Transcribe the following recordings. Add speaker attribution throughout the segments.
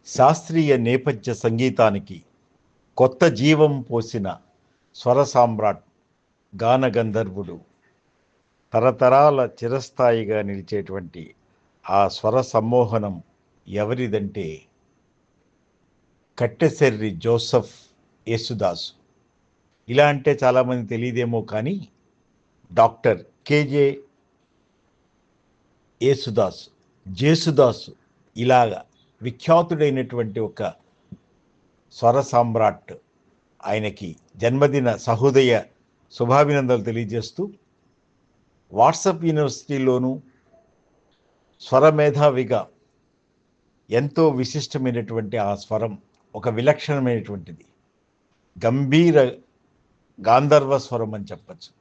Speaker 1: శాస్త్రీయ నేపథ్య సంగీతానికి కొత్త జీవం పోసిన స్వర సామ్రాట్, గాన గంధర్వుడు, తరతరాల చిరస్థాయిగా నిలిచేటువంటి ఆ స్వర సమ్మోహనం ఎవరిదంటే కట్టెసెర్రి జోసెఫ్ యేసుదాసు. ఇలా అంటే చాలామంది తెలియదేమో కానీ డాక్టర్ కేజే యేసుదాసు, జేసుదాసు ఇలాగా విఖ్యాతుడైనటువంటి ఒక స్వర సామ్రాట్. ఆయనకి జన్మదిన సహృదయ శుభాభినందనలు తెలియజేస్తూ వాట్సాప్ యూనివర్సిటీలోనూ స్వర మేధావిగా ఎంతో విశిష్టమైనటువంటి ఆ స్వరం ఒక విలక్షణమైనటువంటిది, గంభీర గాంధర్వ స్వరం అని చెప్పచ్చు.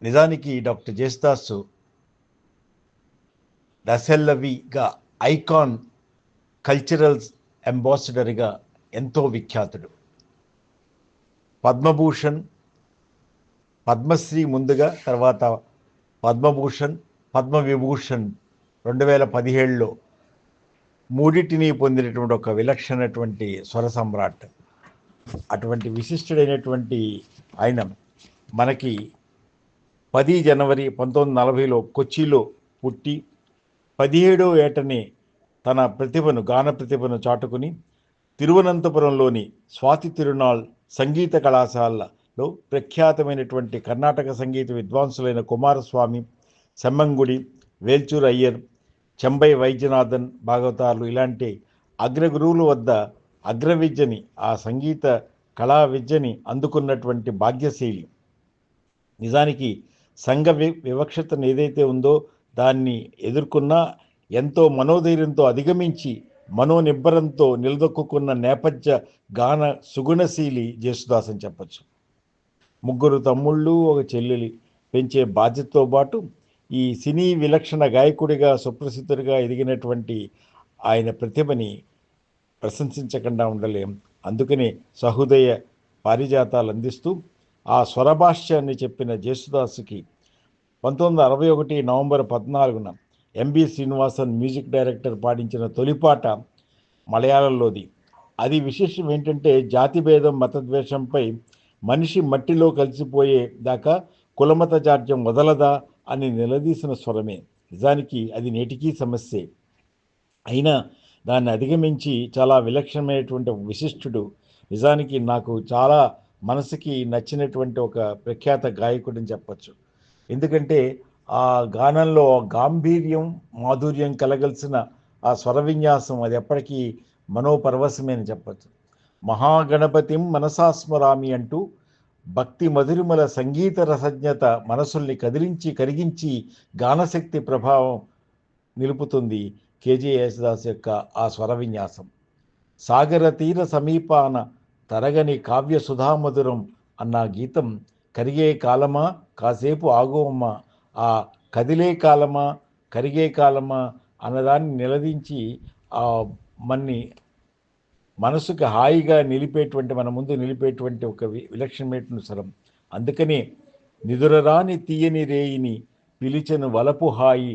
Speaker 1: నిజానికి డాక్టర్ జేసుదాసు దశల్లవిగా ఐకాన్, కల్చరల్ అంబాసిడర్గా ఎంతో విఖ్యాతుడు. పద్మభూషణ్, పద్మశ్రీ ముందుగా, తర్వాత పద్మభూషణ్, పద్మవిభూషణ్ 2017లో మూడింటిని పొందినటువంటి ఒక విలక్షణటువంటి స్వర సమ్రాట్. అటువంటి విశిష్టుడైనటువంటి ఆయన మనకి 10 జనవరి 1940లో కొచ్చిలో పుట్టి 17వ ఏటనే తన ప్రతిభను, గాన ప్రతిభను చాటుకుని తిరువనంతపురంలోని స్వాతి తిరునాళ్ సంగీత కళాశాలలో ప్రఖ్యాతమైనటువంటి కర్ణాటక సంగీత విద్వాంసులైన కుమారస్వామి, సెమ్మంగుడి, వేల్చూర్ అయ్యర్, చెంబై వైద్యనాథన్ భాగవతాలు ఇలాంటి అగ్రగురువుల వద్ద అగ్రవిద్యని, ఆ సంగీత కళా విద్యని అందుకున్నటువంటి భాగ్యశీలి. నిజానికి సంఘ వివక్షతను ఏదైతే ఉందో దాన్ని ఎదుర్కొన్నా ఎంతో మనోధైర్యంతో అధిగమించి మనోనిబ్బరంతో నిలదొక్కున్న నేపథ్య గాన సుగుణశీలి జేసుదాస్ అని చెప్పచ్చు. 3 తమ్ముళ్ళు, 1 చెల్లెలి పెంచే బాధ్యతతో పాటు ఈ సినీ విలక్షణ గాయకుడిగా సుప్రసిద్ధుడిగా ఎదిగినటువంటి ఆయన ప్రతిభని ప్రశంసించకుండా ఉండలేం. అందుకనే సహృదయ పారిజాతాలు అందిస్తూ ఆ స్వరభాష్యాన్ని చెప్పిన జేసుదాసుకి 1961 నవంబర్ 14న ఎంబి శ్రీనివాసన్ మ్యూజిక్ డైరెక్టర్ పాడించిన తొలిపాట మలయాళంలోది. అది విశేషం ఏంటంటే జాతి భేదం, మతద్వేషంపై మనిషి మట్టిలో కలిసిపోయే దాకా కులమత జాడ్యం వదలదా అని నిలదీసిన స్వరమే. నిజానికి అది నేటికీ సమస్యే. అయినా దాన్ని అధిగమించి చాలా విలక్షణమైనటువంటి విశిష్టుడు. నిజానికి నాకు చాలా మనసుకి నచ్చినటువంటి ఒక ప్రఖ్యాత గాయకుడిని చెప్పచ్చు. ఎందుకంటే ఆ గానంలో గాంభీర్యం, మాధుర్యం కలగలిసిన ఆ స్వర విన్యాసం అది ఎప్పటికీ మనోపరవశమే అని చెప్పచ్చు. మహాగణపతిం మనసాస్మరామి అంటూ భక్తి మధురిమల సంగీత రసజ్ఞత మనసుల్ని కదిలించి కరిగించి గానశక్తి ప్రభావం నిలుపుతుంది కేజే యేసుదాస్ యొక్క ఆ స్వర విన్యాసం. సాగర తీర సమీపాన తరగని కావ్య సుధామధురం అన్న గీతం కరిగే కాలమా కాసేపు ఆగోమ్మా, ఆ కదిలే కాలమా కరిగే కాలమా అన్నదాన్ని నిలదించి మన్ని మనసుకు హాయిగా నిలిపేటువంటి, మన ముందు నిలిపేటువంటి ఒక విలక్షణమైనటువంటి స్వరం. అందుకనే నిదురరాని తీయని రేయిని పిలిచెను వలపు హాయి,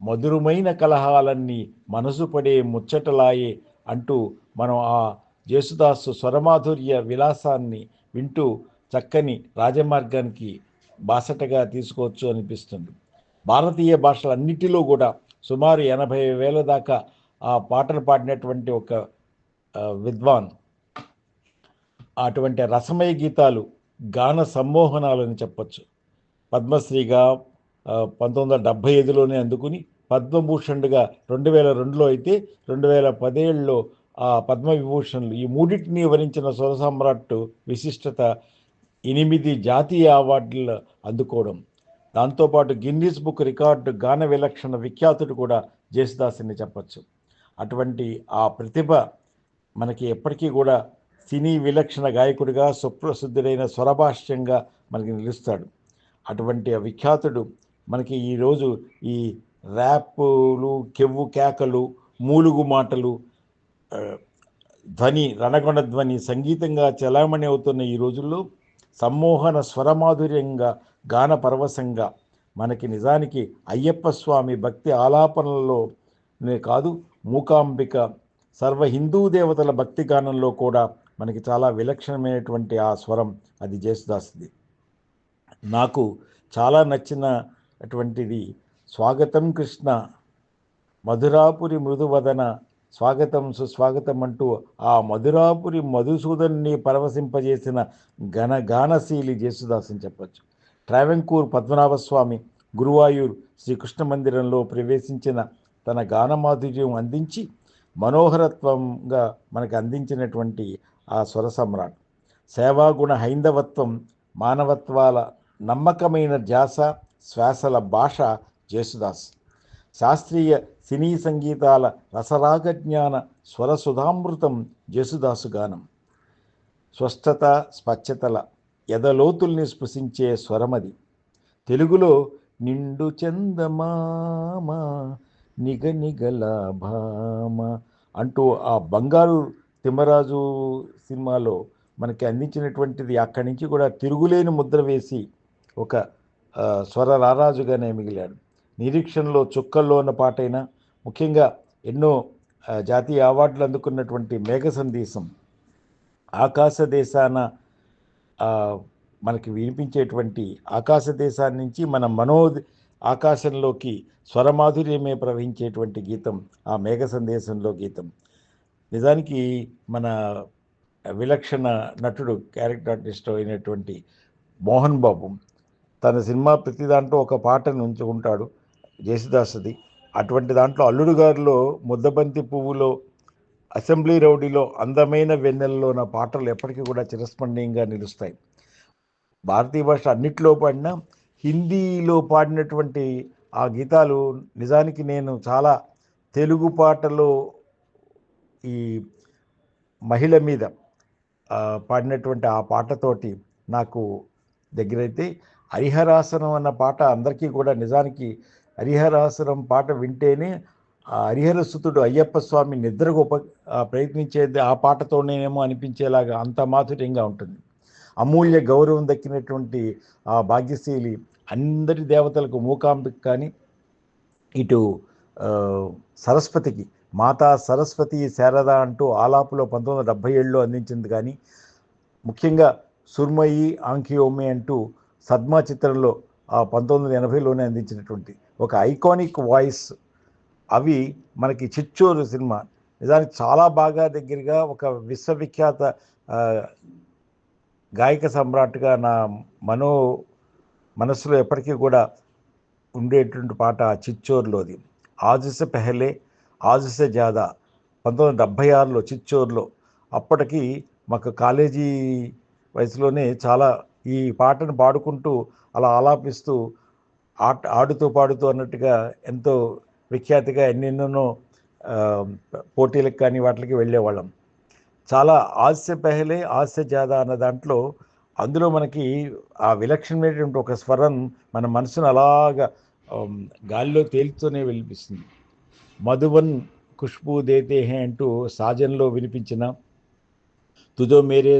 Speaker 1: మధురమైన కలహాలన్నీ మనసు పడే ముచ్చటలాయే అంటూ మనం ఆ జేసుదాసు స్వరమాధుర్య విలాసాన్ని వింటూ చక్కని రాజమార్గానికి బాసటగా తీసుకోవచ్చు అనిపిస్తుంది. భారతీయ భాషలన్నిటిలో కూడా సుమారు 80,000 దాకా ఆ పాటలు పాడినటువంటి ఒక విద్వాన్. అటువంటి రసమయ గీతాలు గాన సమ్మోహనాలని చెప్పచ్చు. పద్మశ్రీగా 1975లోనే అందుకుని పద్మభూషణ్గా 2002లో అయితే 2017లో ఆ పద్మవిభూషణ్లు, ఈ మూడింటిని వరించిన స్వర సామ్రాట్ విశిష్టత 8 జాతీయ అవార్డులు అందుకోవడం. దాంతోపాటు గిన్నీస్ బుక్ రికార్డు గాన విలక్షణ విఖ్యాతుడు కూడా జేసుదాస్ అని చెప్పచ్చు. అటువంటి ఆ ప్రతిభ మనకి ఎప్పటికీ కూడా సినీ విలక్షణ గాయకుడిగా సుప్రసిద్ధుడైన స్వరభాష్యంగా మనకి నిలుస్తాడు. అటువంటి విఖ్యాతుడు మనకి ఈరోజు ఈ ర్యాపులు, కెవ్వు కేకలు, మూలుగు మాటలు, ధ్వని, రణగొండ ధ్వని సంగీతంగా చలామణి అవుతున్న ఈ రోజుల్లో సమ్మోహన స్వరమాధుర్యంగా, గాన పరవశంగా మనకి నిజానికి అయ్యప్ప స్వామి భక్తి ఆలాపనలలోనే కాదు, మూకాంబిక, సర్వ హిందూ దేవతల భక్తి గానంలో కూడా మనకి చాలా విలక్షణమైనటువంటి ఆ స్వరం అది జేసుదాస్ది. నాకు చాలా నచ్చినటువంటిది స్వాగతం కృష్ణ మధురాపురి మృదువదన స్వాగతం సుస్వాగతం అంటూ ఆ మధురాపురి మధుసూదన్ని పరవశింపజేసిన గానశీలి జేసుదాస్ అని చెప్పచ్చు. ట్రావెంకూర్ పద్మనాభస్వామి గురువాయూర్ శ్రీకృష్ణ మందిరంలో ప్రవేశించిన తన గానమాధుర్యం అందించి మనోహరత్వంగా మనకు అందించినటువంటి ఆ స్వర సమ్రాట్. సేవాగుణ హైందవత్వం, మానవత్వాల నమ్మకమైన ధ్యాస, శ్వాసల భాష జేసుదాస్. శాస్త్రీయ సినీ సంగీతాల రసరాగ జ్ఞాన స్వరసుధామృతం జేసుదాసు గానం. స్పష్టత, స్వచ్ఛతల ఎదలోతుల్ని స్పృశించే స్వరమది. తెలుగులో నిండు చందమామ నిగనిగల భామ అంటూ ఆ బంగారు తిమ్మరాజు సినిమాలో మనకి అందించినటువంటిది అక్కడి నుంచి కూడా తిరుగులేని ముద్ర వేసి ఒక స్వర రారాజుగానే మిగిలాడు. నిరీక్షణలో చుక్కల్లో ఉన్న పాటైనా, ముఖ్యంగా ఎన్నో జాతీయ అవార్డులు అందుకున్నటువంటి మేఘ సందేశం, ఆకాశ దేశాన మనకి వినిపించేటువంటి ఆకాశ దేశాన్ని నుంచి మన ఆకాశంలోకి స్వరమాధుర్యమే ప్రవహించేటువంటి గీతం ఆ మేఘ సందేశంలో గీతం. నిజానికి మన విలక్షణ నటుడు, క్యారెక్టర్ ఆర్టిస్ట్ అయినటువంటి మోహన్ బాబు తన సినిమా ప్రతి దాంట్లో ఒక పాటను ఉంచుకుంటాడు జేసుదాసుది. అటువంటి దాంట్లో అల్లుడు గారిలో ముద్దబంతి పువ్వులో, అసెంబ్లీ రౌడీలో, అందమైన వెన్నెలలో నా పాటలు ఎప్పటికీ కూడా చిరస్మరణీయంగా నిలుస్తాయి. భారతీయ భాష అన్నిట్లో పాడినా హిందీలో పాడినటువంటి ఆ గీతాలు నిజానికి నేను చాలా తెలుగు పాటలో ఈ మహిళ మీద పాడినటువంటి ఆ పాటతోటి నాకు దగ్గరైతే హరిహరాసనం అన్న పాట అందరికీ కూడా నిజానికి హరిహరాసనం పాట వింటేనే ఆ హరిహరసుతుడు అయ్యప్ప స్వామి నిద్రకు ప్రయత్నించేది ఆ పాటతోనేమో అనిపించేలాగా అంత మాధుర్యంగా ఉంటుంది. అమూల్య గౌరవం దక్కినటువంటి ఆ భాగ్యశీలి అందరి దేవతలకు మూకాంబిక కానీ, ఇటు సరస్వతికి మాతా సరస్వతి శారద అంటూ ఆలాపులో 1977లో అందించింది. కానీ ముఖ్యంగా సుర్మయి ఆంఖియోమే అంటూ సద్మా చిత్రంలో 1980లోనే అందించినటువంటి ఒక ఐకానిక్ వాయిస్. అవి మనకి చిచ్చోరు సినిమా నిజానికి చాలా బాగా దగ్గరగా ఒక విశ్వవిఖ్యాత గాయక సమ్రాట్గా నా మనస్సులో ఎప్పటికీ కూడా ఉండేటువంటి పాట చిచ్చోర్లోది. ఆజసే పెహలే ఆజసే జాదా 1976లో చిచ్చోర్లో. అప్పటికి మాకు కాలేజీ వయసులోనే చాలా ఈ పాటను పాడుకుంటూ అలా ఆలాపిస్తూ ఆడుతూ పాడుతూ అన్నట్టుగా ఎంతో విఖ్యాతిగా ఎన్నెన్నో పోటీలకు కానీ వాటికి వెళ్ళేవాళ్ళం. చాలా ఆజసే పెహలే ఆజసే జాదా అన్న దాంట్లో అందులో మనకి ఆ విలక్షణమైనటువంటి ఒక స్వరం మన మనసును అలాగా గాలిలో తేలుతూనే వినిపిస్తుంది. మధువన్ ఖుష్బూ దేతే హే అంటూ సాజన్లో వినిపించిన తుజో మేరే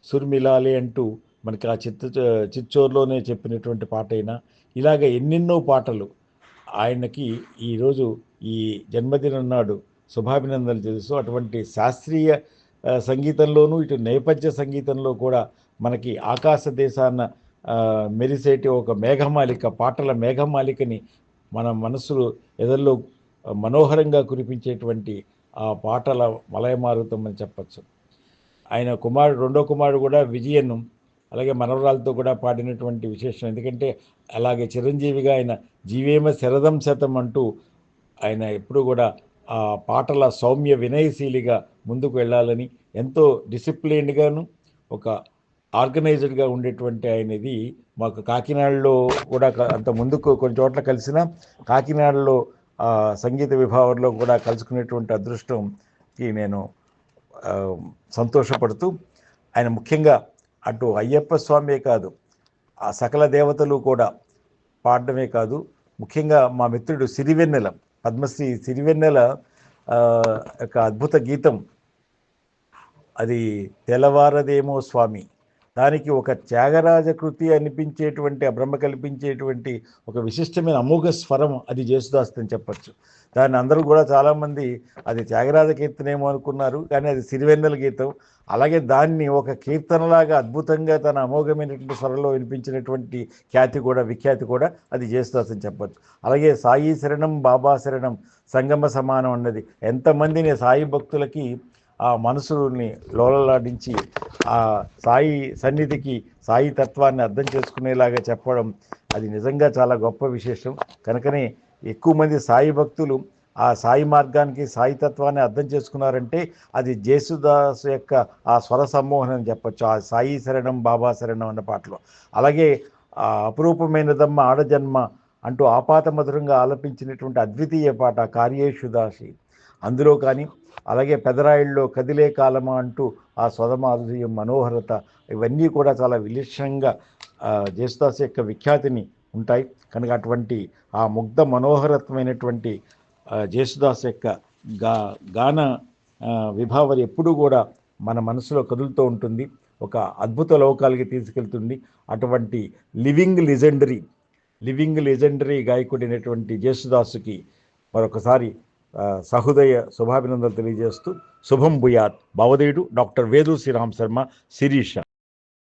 Speaker 1: సుర్మిలాలే అంటూ మనకి ఆ చిచ్చోర్లోనే చెప్పినటువంటి పాట అయినా ఇలాగ ఎన్నెన్నో పాటలు ఆయనకి ఈరోజు ఈ జన్మదినం నాడు శుభాభినందనలు తెలుసు. అటువంటి శాస్త్రీయ సంగీతంలోనూ ఇటు నేపథ్య సంగీతంలో కూడా మనకి ఆకాశ దేశాన మెరిసేటి ఒక మేఘమాలిక, పాటల మేఘమాలికని మన మనసులో ఎదల్లో మనోహరంగా కురిపించేటువంటి ఆ పాటల మలయమారుతం అని చెప్పచ్చు. ఆయన రెండో కుమారుడు కూడా విజయన్ అలాగే మనవరాలతో కూడా పాడినటువంటి విశేషం. ఎందుకంటే అలాగే చిరంజీవిగా ఆయన జీవేమ శరదం శతం అంటూ ఆయన ఎప్పుడూ కూడా ఆ పాటల సౌమ్య వినయశీలిగా ముందుకు వెళ్ళాలని ఎంతో డిసిప్లిన్డ్గాను ఒక ఆర్గనైజ్డ్గా ఉండేటువంటి ఆయనది మాకు కాకినాడలో కూడా అంత ముందుకు కొన్ని చోట్ల కలిసిన కాకినాడలో సంగీత విభాగంలో కూడా కలుసుకునేటువంటి అదృష్టంకి నేను సంతోషపడుతూ ఆయన ముఖ్యంగా అటు అయ్యప్ప స్వామే కాదు ఆ సకల దేవతలు కూడా పాడడమే కాదు, ముఖ్యంగా మా మిత్రుడు సిరివెన్నెల పద్మశ్రీ సిరివెన్నెల యొక్క అద్భుత గీతం అది తెల్లవారదేమో స్వామి దానికి ఒక త్యాగరాజ కృతి అనిపించేటువంటి, ఆ బ్రహ్మ కల్పించేటువంటి ఒక విశిష్టమైన అమోఘ స్వరం అది జేసుదాస్ అని చెప్పచ్చు. దాన్ని అందరూ కూడా చాలామంది అది త్యాగరాజ కీర్తనేమో అనుకున్నారు, కానీ అది సిరివెన్నెల గీతం. అలాగే దాన్ని ఒక కీర్తనలాగా అద్భుతంగా తన అమోఘమైనటువంటి స్వరంలో వినిపించినటువంటి విఖ్యాతి కూడా అది జేసుదాస్ అని చెప్పచ్చు. అలాగే సాయి శరణం బాబా శరణం సంగమ సమానం అన్నది ఎంతమందిని సాయి భక్తులకి ఆ మనసుని లోలలాడించి ఆ సాయి సన్నిధికి సాయి తత్వాన్ని అర్థం చేసుకునేలాగా చెప్పడం అది నిజంగా చాలా గొప్ప విశేషం. కనుకనే ఎక్కువ మంది సాయి భక్తులు ఆ సాయి మార్గానికి సాయి తత్వాన్ని అర్థం చేసుకున్నారంటే అది జేసుదాస్ యొక్క ఆ స్వర సమ్మోహనం అని చెప్పచ్చు, ఆ సాయి శరణం బాబా శరణం అన్న పాటలో. అలాగే ఆ అపురూపమైనదమ్మ ఆడజన్మ అంటూ ఆపాత మధురంగా ఆలపించినటువంటి అద్వితీయ పాట కార్యేషుదాసి అందులో కానీ, అలాగే పెదరాయిల్లో కదిలే కాలమా అంటూ ఆ స్వరమాధుర్యం మనోహరత ఇవన్నీ కూడా చాలా విలక్షణంగా జేసుదాస్ యొక్క విఖ్యాతిని ఉంటాయి. కనుక అటువంటి ఆ ముగ్ధ మనోహరత్వమైనటువంటి జేసుదాస్ యొక్క గాన విభావరి ఎప్పుడూ కూడా మన మనసులో కదులుతూ ఉంటుంది, ఒక అద్భుత లోకాలకి తీసుకెళ్తుంది. అటువంటి లివింగ్ లెజెండరీ గాయకుడైనటువంటి జేసుదాసుకి మరొకసారి సహృదయ శుభాభినందనలు తెలియజేస్తూ శుభం భూయాత్. భవదేయుడు డాక్టర్ వేదు శ్రీరామ్ శర్మ, శిరీష.